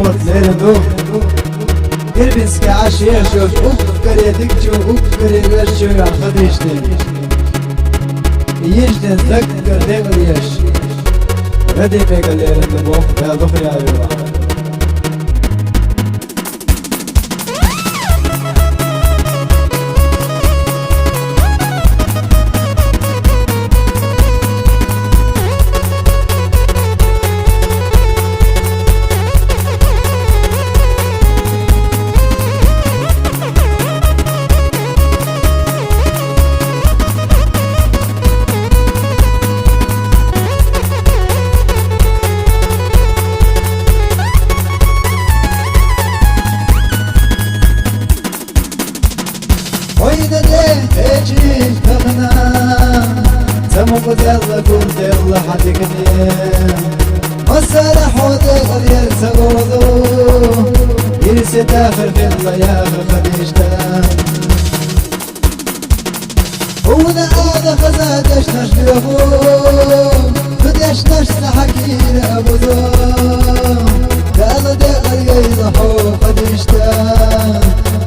صوت ليردو قربس كعشية شوف أفكري دكتو أفكري بشو يا خديشتي يجدن ذكر دغليش ردي بيقل ليردو بوخ يا ظفري أيوة ويدا تيجي تغنى سمو بدل كنت الله حتكني وسرح ودغل يرسغوضو يرسي تاخر في الله يا خديشتا هونا آذا خزادش نشبهو بديش نشتا حكير أبوذو دغل دغل يضحو خديشتا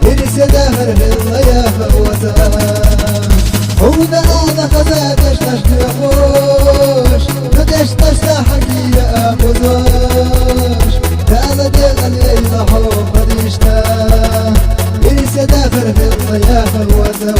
يرسي تاخر في الله يا فوزا هونا آذا خزادش نشبهوش بديش نشتا حكير أبوذوش دغل دغل يضحو خديشتا يرسي تاخر في الله يا فوزا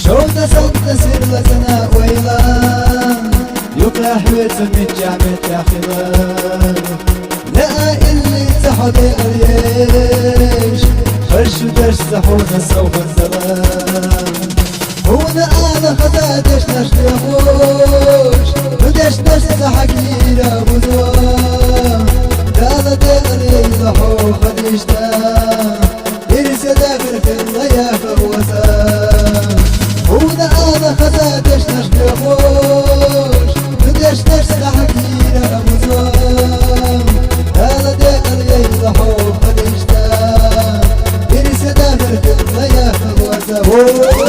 شوطة صوتة سير لسنا ويلان يقلع حويت من جامعة يا خضار لا اللي تحضي اليش خرش ودرش سحونا سوف الزمان هونا أنا خدادش نشتغوش ودش نشت حكيرا بذوان دالا دغري لحو خديشتا يرسي داخل في الله يا فوزان هونا أنا خدادش نشتغوش ودش نشت حكيرا بذوان دالا دغري لحو خديشتا يرسي داخل في الله يا فوزان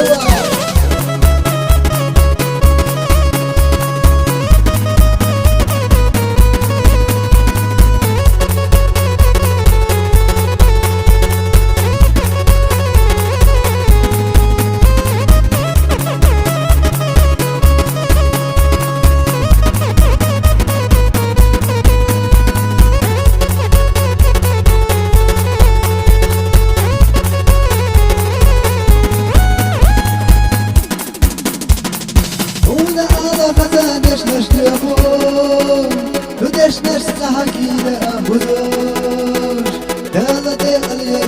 خزادش نشتغل ودش نشت حكيرا أبوذوش دالا دغل